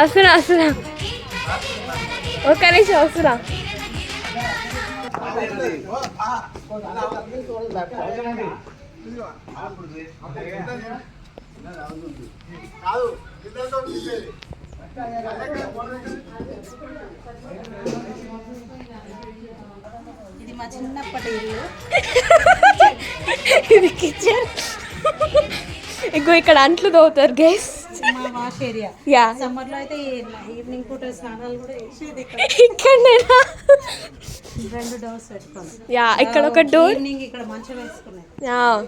వస్తున్నా వస్తున్నా ఒక్క నిమిషం వస్తున్నా. ఇది మా చిన్నప్పటి ఇల్లు. ఇది కిచెన్. ఇంకో ఇక్కడ అంట్లు తోగుతారు గైస్. మా వాష్ ఏరియా. యా సమ్మర్ లో అయితే ఈవినింగ్ పూట స్నానాలు కూడా చేసేది ఇక్కడనేనా. 2 డోర్స్ పెట్టుకోండి. యా ఇక్కడ ఒక డోర్. ఈవినింగ్ ఇక్కడ మంచం వేసుకునేది.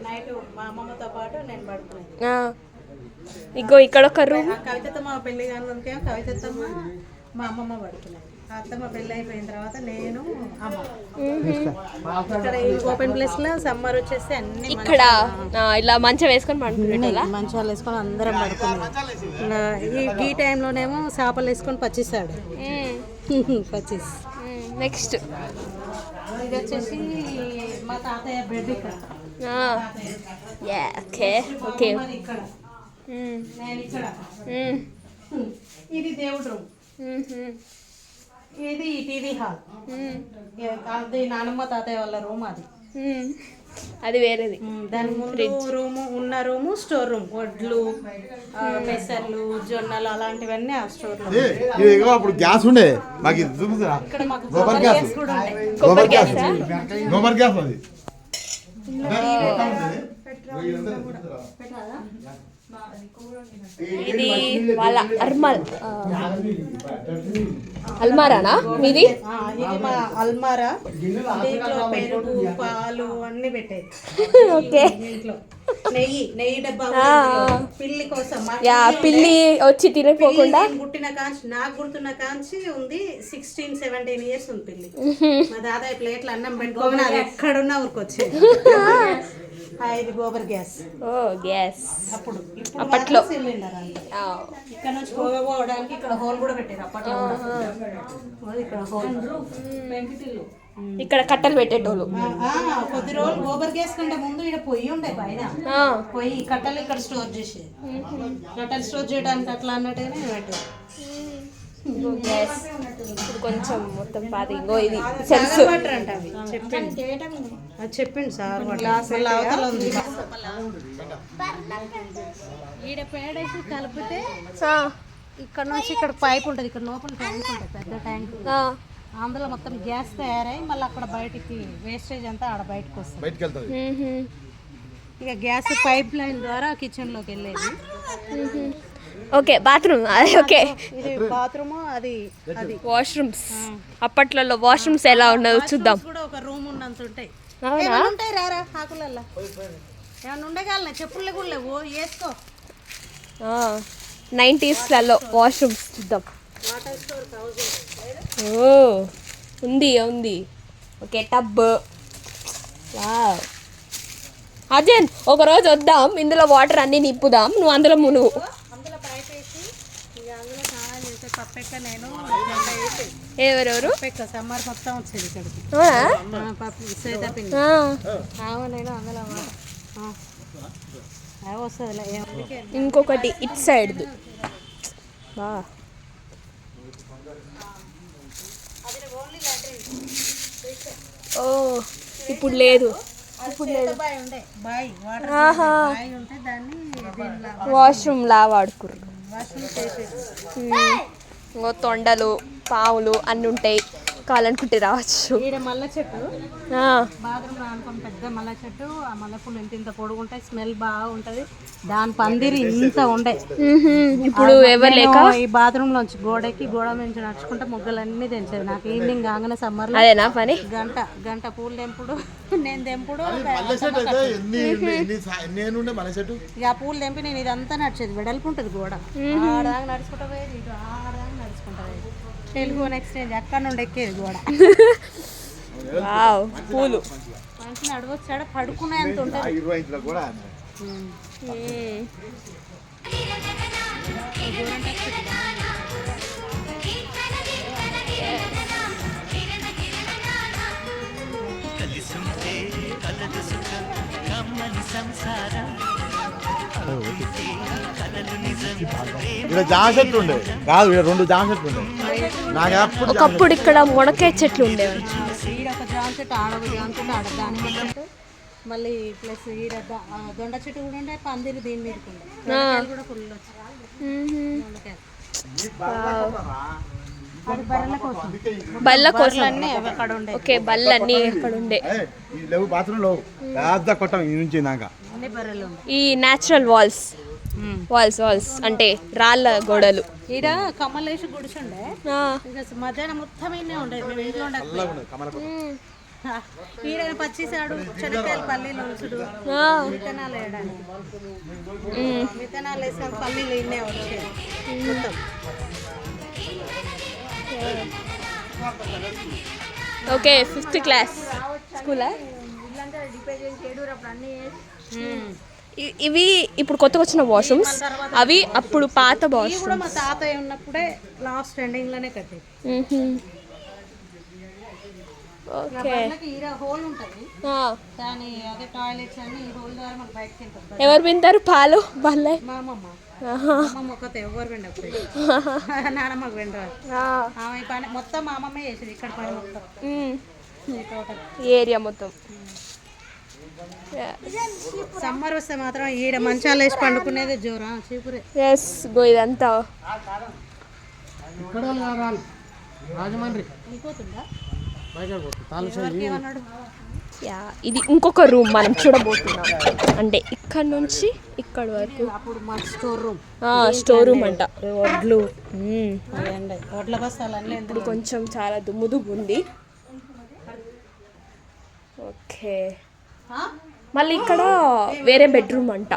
నైట్ మా అమ్మమ్మతో పాటు నేను పడుకునేది. ఇగో ఇక్కడ ఒక రూమ్. కవితతో మా పెళ్లి కానీ కవితతో మా అమ్మమ్మ పడుకునేది. అత్తమ్మ పెళ్ళి అయిపోయిన తర్వాత నేను అమ్మ ఇక్కడ ఓపెన్ ప్లేస్ లో సమ్మర్ వచ్చేసి అన్ని ఇక్కడ ఇలా మంచం వేసుకొని పడుకునేటోళ్ళ. మంచాలు వేసుకొని అందరం పడుకునేది. ఈ టైంలోనేమో చేపలు వేసుకొని పచ్చిస్తాడు. పచ్చిస్. నెక్స్ట్ ఇది వచ్చేసి మా తాతయ్య బెడ్ ఇక్కడ. Okay okay. ఇక్కడ నేను ఇక్కడ. ఇది దేవుడు రూమ్. ఇది టీవీ హాల్. అది నానమ్మ తాతయ్య వాళ్ళ రూమ్. అది వేరేది. దాని ముందు రూము స్టోర్ రూమ్. వడ్లు, పెసర్లు, జొన్నలు అలాంటివన్నీ ఆ స్టోర్ లో. అప్పుడు గ్యాస్ ఉండే మాకు ఇక్కడ మాకు గోబర్ గ్యాస్ కూడా ఉండే. గోబర్ గ్యాస్ అది. ఇది వాళ్ళ అల్మారానా మీది? ఇది మా అల్మారా. దీంట్లో పెరుగు, పాలు అన్ని పెట్టేది. ఓకే. దీంట్లో నెయ్యి డబ్బా. పిల్లి కోసం పిల్లి వచ్చి తినకపోకుండా నాకు గుర్తున్న కాంచి ఉంది. 16-17 ఇయర్స్ ఉంది పిల్లి. మా దాదాపు ప్లేట్లు అన్నం పెట్టుకోమని అది ఎక్కడున్నా ఊరికొచ్చేది. ఇది గోబర్ గ్యాస్. ఓ గ్యాస్. అప్పట్లో సిలిండర్ అంటే ఇక్కడ నుంచి పోవడానికి ఇక్కడ హోల్ కూడా పెట్టారు అప్పట్లో. ఇక్కడ హోల్. ఇక్కడ కట్టెలు పెట్టేటోళ్ళు. కొద్ది రోజులు గోబర్ గ్యాస్ కంటే ముందు ఇక్కడ పొయ్యి ఉండే పైన. పొయ్యి కట్టెలు ఇక్కడ స్టోర్ చేసేది. కట్టెలు స్టోర్ చేయడానికి అట్లా అన్నట్టుగానే పెట్టారు. గ్యాస్ కొంచెం మొత్తం పాతి. ఇంకో ఇది వాటర్ అంట. అవి చెప్పిండు సార్. అవతల ఉంది. ఈడ పేడేసి కలిపితే ఇక్కడ నుంచి ఇక్కడ పైప్ ఉంటుంది. ఇక్కడ లోపల ట్యాంక్ ఉంటుంది, పెద్ద ట్యాంక్. అందులో మొత్తం గ్యాస్ తయారై మళ్ళీ అక్కడ బయటికి వేస్టేజ్ అంతా ఆడ బయటకు వస్తుంది. ఇక గ్యాస్ పైప్ లైన్ ద్వారా కిచెన్ లోకి వెళ్ళేది. Okay bathroom. ఓకే ఇది బాత్రూమ్. అది వాష్రూమ్స్. అప్పట్లో వాష్రూమ్స్ ఎలా ఉన్నదో చూద్దాం. కూడా ఒక రూమ్ ఉన్నంత ఉంటాయి. ఉంటాయి రారా ఆకులల్లో ఏమన్నా ఉండగలనా? చెప్పులు కూడా లేవు. వేసుకో. 90s వాష్రూమ్స్ చూద్దాం. ఓ ఉంది. Okay tub. అజయన్ ఒకరోజు వద్దాం, ఇందులో వాటర్ అన్ని నింపుదాం, నువ్వు అందులో మునుగు. ఎవరెవరు సమ్మర్ మొత్తం వచ్చేది ఇక్కడికి. ఇంకొకటి ఇట్ సైడ్. ఓ ఇప్పుడు లేదు. వాష్రూమ్ లా వాడుకుర్రు. ఇంకో తొండలు, పావులు అన్నీ ఉంటాయి. కావాలనుకుంటే రావచ్చు. మల్ల చెట్టు బాత్రూమ్ అనుకుని పెద్ద మల్ల చెట్టు. ఆ మల్లెపూలు ఇంత పొడుగుంటాయి. స్మెల్ బాగుంటది. దాని పందిరి ఇంత ఉండే. ఇప్పుడు ఎవరు లేక ఈ బాత్రూమ్ లోంచి గోడకి గోడ నుంచి నడుచుకుంటే మొగ్గలన్నీ తెంచేది. నాకు ఈవినింగ్ కాగానే సమ్మర్ లో అదేనా పని. గంట పూలు తెంపుడు, నేను తెంపుడు. ఇక పూలు తెంపి నేను ఇదంతా నడిచేది. వెడల్పు ఉంటుంది గోడ. ఆడదాకా నడుచుకుంటా పోయేది, ఇటు ఆడదాకా నడుచుకుంటా పోయేది. టెలిఫోన్ ఎక్స్చేంజ్ అక్కడ నుండి ఎక్కేది గోడ. వావ్ పూలు. మంచి నడవచ్చాడ పడుకునే అంత ఉంటుంది. 20 ఇంట్లో కూడా ఇక్కడ జామ చెట్లు ఉండే కాదు, ఇక్కడ 2 జామ చెట్లు ఉండే. నాకు ఎప్పుడు ఒకప్పుడు ఇక్కడ మునక్కాయ చెట్లు ఉండేవి. ఈడ ఒక జామ చెట్టు, ఆడ ఒక జామ చెట్టు, ఆడ దానిమ్మ చెట్టు, మళ్ళీ ప్లస్ ఈడ దొండ చెట్టు కూడా ఉండే, పందిరి దీని మీద కూడా ఫుల్ వచ్చాయి. అది బర్రెల కోసం, బల్ల కోసం అన్నీ అక్కడ ఉండే. ఓకే, బల్లన్నీ అక్కడ ఉండే. ఈ లేవు బాత్రూమ్ లేవు, పెద్ద కొట్టం ఈ నుంచి దాకా. అన్ని బర్రెలు ఉన్నాయి. ఈ న్యాచురల్ వాల్స్ అంటే రాళ్ళ గోడలు. ఈడ కమ్మలేసి గుడిచుండే, ఇంకా మధ్యాహ్నం మొత్తం ఇన్నే ఉండేది. మేము ఇంట్లో ఉండకపోయి ఈడ పచ్చిసాడు, చెనక్కాయలు, పల్లీలు ఉలుసుడు, విత్తనాలు వేయడానికి. విత్తనాలు వేసిన పల్లీలు ఇన్నే వచ్చేది మొత్తం. ఓకే, 5th క్లాస్ స్కూలా? ఇవి ఇప్పుడు కొత్తగా వచ్చిన వాష్రూమ్స్, అవి అప్పుడు పాత కూడా వాష్రూమ్స్. మా తాతయ్య ఉన్నప్పుడే లాస్ట్ ఎండింగ్ లోనే కట్టేది. ఓకే, ఈడ హోల్ ఉంటుంది కానీ అదే టాయిలెట్స్ అన్ని ఈ హోల్ ద్వారా మనకు బయటకి వెళ్తాం. ఎవరు వింటారు పాలు? బల్లే మా అమ్మమ్మ ఒక్కతే ఎవరు వెండప్పుడు నానమ్మకు వెండరాదు. ఆమె పని మొత్తం మా అమ్మమ్మే చేసేది ఇక్కడ పని మొత్తం, ఈ టోటల్ ఏరియా మొత్తం. సమ్మర్ వస్తే మాత్రం ఈడ మంచాలు వేసి పండుకునేది జోరా చీపురే. ఎస్ గో, ఇదంతా అయిపోతుందా? ఇది ఇంకొక రూమ్ మనం చూడబోతున్నాం. అంటే ఇక్కడ నుంచి ఇక్కడ వరకు అప్పుడు మా స్టోర్ రూమ్, స్టోర్ రూమ్ అంట. వడ్లు, వడ్ల బస్తాలు అన్నీ. ఇప్పుడు కొంచెం చాలా దుమ్ము ఉంది. ఓకే, మళ్ళీ ఇక్కడ వేరే బెడ్రూమ్ అంట.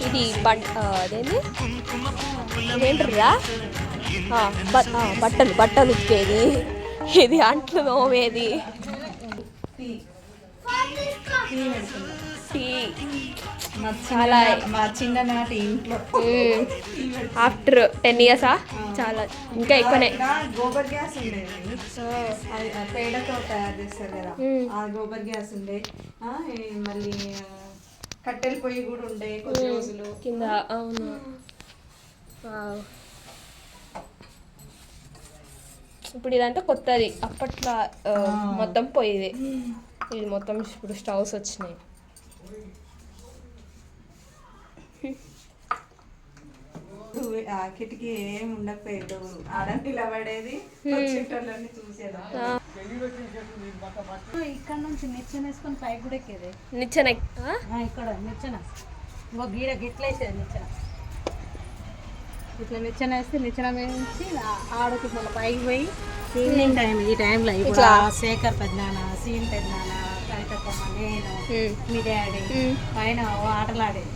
ఇది అదేంటి ఏంటరా, బట్టలు ఉతికేది, ఇది అంట్లు తోమేది, టీ. చాలా మా చిన్ననాటి ఇంట్లో ఆఫ్టర్ 10 years చాలా ఇంకా ఎక్కువనే. గోబర్ గ్యాస్ ఉండేది, పేడతో తయారు చేస్తారు కదా, ఆ గోబర్ గ్యాస్ ఉండే. మళ్ళీ కట్టెల పొయ్యి కూడా ఉండే కొన్ని రోజులు కింద. అవును, ఇప్పుడు ఇదంతా కొత్తది. అప్పట్లో మొత్తం పొయ్యిది, ఇది మొత్తం ఇప్పుడు స్టవ్స్ వచ్చినాయి. కిటికీ ఏం ఉండకపోయేది, ఆడ నిలబడేది, చూసేదా. ఇక్కడ నుంచి నిచ్చెన వేసుకొని పైకి కూడా ఎక్కేది. నిచ్చెన ఇక్కడ నిచ్చెన గీడ గిట్ల వేసేది. నిచ్చెన ఇట్లా నిచ్చెన వేస్తే నిచ్చెన వేసి ఆడకి మళ్ళీ పైకి పోయి ఈవినింగ్ టైం, ఈ టైంలో ఇప్పుడు శేఖర్ పెద్దనాన్న, సీన్ పెద్దనాన్న, కవితమ్మ, నేను, మీ డాడీ పైన ఆటలాడేది.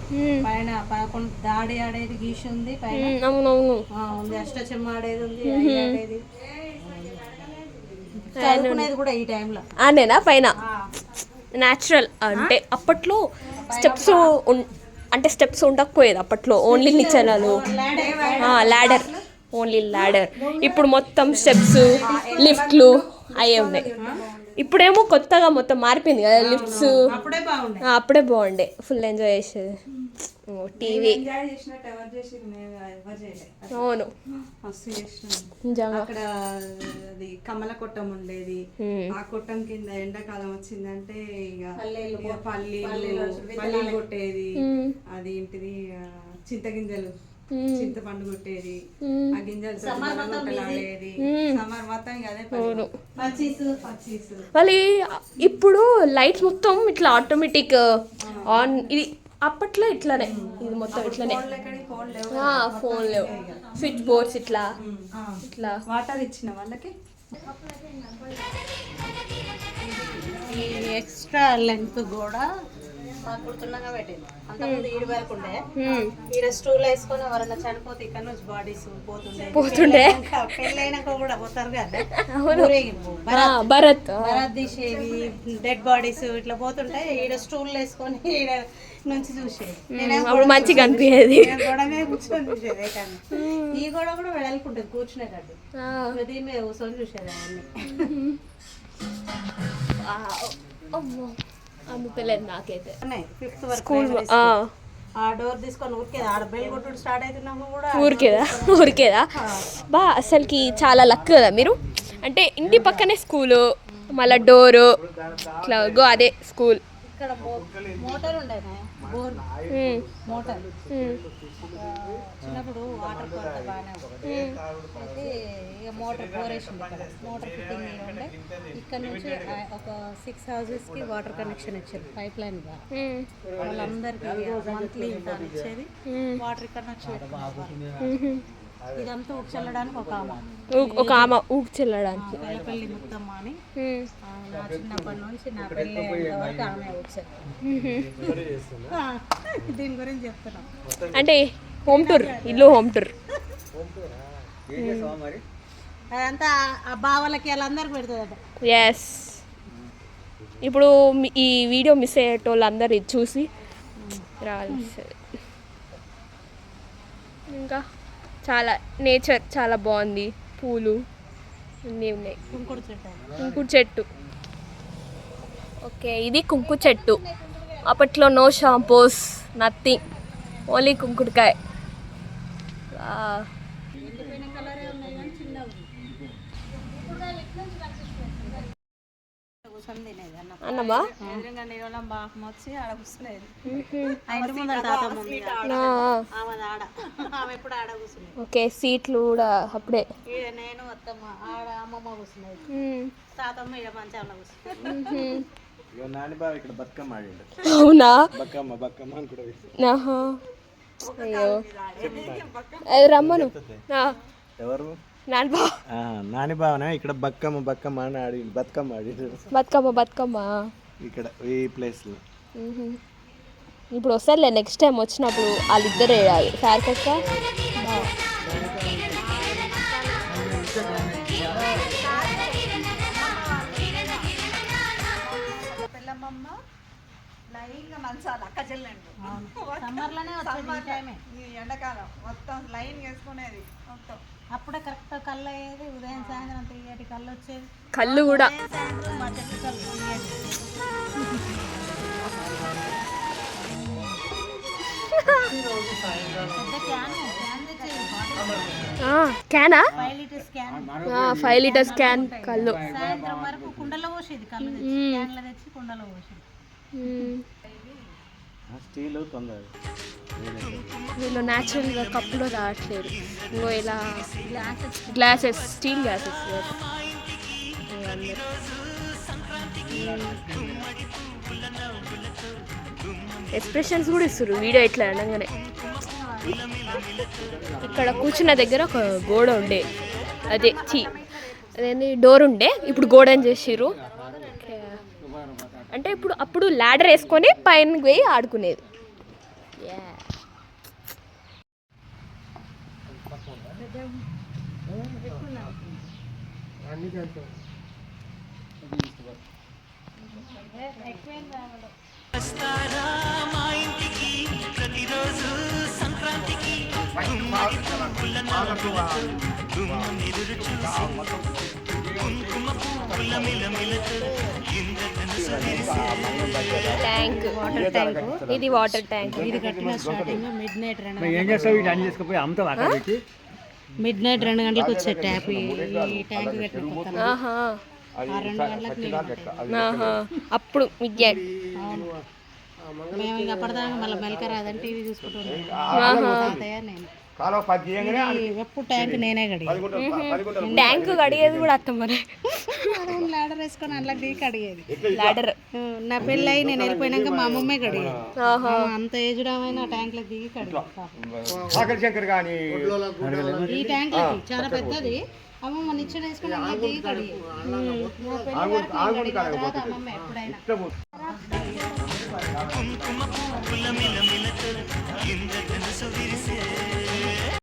పైన 11 దాడి ఆడేది గీసి ఉంది పైన. అవునవును, ఉంది అష్టచెమ్మ ఆడేది ఉంది, ఆడేది చదువుకునేది కూడా ఈ టైంలో. నేనా పైన న్యాచురల్. అంటే అప్పట్లో స్టెప్స్ ఉండకపోయేది అప్పట్లో, ఓన్లీ నిచ్చెనలు, ల్యాడర్, ఓన్లీ ల్యాడర్. ఇప్పుడు మొత్తం స్టెప్స్, లిఫ్ట్లు అయ్యే ఉన్నాయి. ఇప్పుడేమో కొత్తగా మొత్తం మారిపోయింది కదా, లిఫ్ట్స్. అప్పుడే బాగుండే, ఫుల్ ఎంజాయ్ చేసేది. టీవీ, అవును నిజంగా. అక్కడ అది కమల కొట్టం ఉండేది, ఆ కొట్టం కింద ఎండాకాలం వచ్చిందంటే ఇక పల్లీలు కొట్టేది. అది ఏంటిది చింతగింజలు చింతపండు కొట్టేది, ఆ గింజలు ఆడేది, సమ్మర్ మొత్తం ఇక అదే పని. పచ్చీసు మళ్ళీ ఇప్పుడు లైట్స్ మొత్తం ఇట్లా ఆటోమేటిక్ ఆన్. ఇది అప్పట్లో ఇట్లానే, ఇది మొత్తం ఇట్లానే. ఫోన్ లేవు, స్విచ్ బోర్డ్స్ ఇట్లా ఇట్లా. వాటర్ ఇచ్చిన వాళ్ళకి ఈ ఎక్స్ట్రా లెంత్ కూడా మాకు గుర్తున్నాగా పెట్టింది. అంతకుముందు ఈడు వరకు ఉండే, ఈడ స్టూల్ వేసుకొని ఎవరైనా చనిపోతే ఇక్కడ నుంచి బాడీస్ పోతుండే. పెళ్ళైనాక కూడా పోతారు కదా ఊరేగింపు, భరత్ భరత్ తీసేది, డెడ్ బాడీస్ ఇట్లా పోతుంటే ఈడ స్టూల్ వేసుకొని ఈడ నుంచి చూసేది. అప్పుడు మంచిగా అనిపించేది. గోడ మీద కూర్చొని చూసేది. కానీ ఈ గోడ కూడా వెడల్పుంటది కూర్చునేటట్టు, దీని మీద కూర్చొని చూసేది అవన్నీ. అందుతలేదు నాకైతే. ఫిఫ్త్ వరకు స్కూల్ ఆ డోర్ తీసుకొని ఊరికేదా, ఆడ బెల్ కొట్టుడు స్టార్ట్ అవుతున్నాము కూడా ఊరికేదా బా. అసలుకి చాలా లక్ కదా మీరు. అంటే ఇంటి పక్కనే స్కూలు, మళ్ళీ డోరు ఇట్లా గో అదే స్కూల్. ఇక్కడ మోటార్ ఉండేది, బోర్ మోటార్. చిన్నప్పుడు వాటర్ కొరత బాగానే ఉంటుంది. అయితే ఇక మోటార్ బోరేసింది ఇక్కడ, మోటార్ ఫిట్టింగ్ ఉండే. ఇక్కడ నుంచి ఒక 6 houses-కి వాటర్ కనెక్షన్ ఇచ్చారు పైప్ లైన్ ద్వారా. వాళ్ళందరికీ మంత్లీ ఇంత ఇచ్చేది. వాటర్ ఇక్కడ నుంచి పెట్టుకున్నారు. ఇదంతా ఊకి చల్లడానికి ఒక ఆమె ఊకి చల్లడానికి పెళ్ళి ముత్తమ్మ అని. నా చిన్నప్పటి నుంచి నా పెళ్ళి వరకు ఆమె వచ్చారు. దీని గురించి చెప్తున్నాం. అంటే హోమ్ టూర్, ఇల్లు హోమ్ టూర్. అదంతా ఆ బావలకి వాళ్ళందరికి పెడుతుందట. ఎస్. ఇప్పుడు ఈ వీడియో మిస్ అయ్యేటోళ్ళు అందరు ఇది చూసి రావాల్సింది. ఇంకా చాలా నేచర్ చాలా బాగుంది, పూలు అన్నీ ఉన్నాయి. కుంకుడు చెట్టు. ఓకే, ఇది కుంకు చెట్టు. అప్పట్లో నో షాంపూస్, నథింగ్, ఓన్లీ కుంకుడుకాయ. అన్నమా వచ్చి ఆడ కూర్చునేది. ఓకే, సీట్లు కూడా అప్పుడే. నేను అత్తమ్మ ఆడ అమ్మమ్మ కూర్చునేది, తాతమ్మ ఇక మంచి అన్న కూర్చునేది. అవునా? అయ్యో రమ్మను. నాని బావనే ఇక్కడ బతుకమ్మ అని ఆడి బతుకమ్మ ఇక్కడ ఈ ప్లేస్ లో. ఇప్పుడు వస్తారులే, నెక్స్ట్ టైం వచ్చినప్పుడు వాళ్ళిద్దరే వేయాలి. సార్కక్క పిల్లమ్మ లైన్గా మంచాలి అక్క చెల్లెండు. ఎండాకాలం మొత్తం లైన్ వేసుకునేది మొత్తం. అప్పుడే కరెక్ట్ కళ్ళు అయ్యేది, ఉదయం సాయంత్రం తీయటి కళ్ళు వచ్చేది. కళ్ళు కూడా క్యానా 5 లీటర్స్ క్యాన్, 5 లీటర్స్ క్యాన్ కళ్ళు. సాయంత్రం వరకు కుండలో పోసేది కళ్ళు, క్యాన్లో తెచ్చి కుండలో పోసేది. స్టీల్ తొందర వీళ్ళు న్యాచురల్గా కప్పులో తాగట్లేదు. ఇంకో ఇలా గ్లాసెస్, స్టీల్ గ్లాసెస్. ఎక్స్ప్రెషన్స్ కూడా ఇస్తారు వీడియో ఇట్లా అనగానే. ఇక్కడ కూర్చున్న దగ్గర ఒక గోడ ఉండే, అదేంటి డోర్ ఉండే, ఇప్పుడు గోడని చేసిర్రు. అంటే అప్పుడు ల్యాడర్ వేసుకొని పైన పోయి ఆడుకునేది. Tank, water tank. ఇది వాటర్ ట్యాంక్. ఇది కట్టిన స్టార్టింగ్ మిడ్ నైట్ 2 గంటలకు వచ్చే ట్యాప్. ఈ ట్యాంక్ కట్టిన పక్కన 2 గంటలకు అప్పుడు మేము ఇక అప్పటిదాకా మళ్ళీ మెలక రాదని టీవీ చూసుకుంటున్నాం. నేను కాలువ 10 చేయగానే ఎప్పుడు ట్యాంక్ నేనే కడిగి 10 గుంటలు ట్యాంక్ కడిగేది కూడా అత్తమ్మనే. లాడర్ వేసుకొని అందులో దిగి కడిగేది. లాడర్. నా పెళ్ళి అయి నేను వెళ్ళిపోయినాక మా అమ్మమ్మే కడిగేది. అంత ఏజుడమైన ట్యాంక్ లో దిగి కడిగేది. ఆకలి శంకర్ కానీ ఈ ట్యాంక్ చాలా పెద్దది. అమ్మమ్మ నిచ్చెన వేసుకొని అందులో దిగి కడిగేది. నా పెళ్ళి వరకు నేను కడిగిన తర్వాత అమ్మమ్మ ఎప్పుడైనా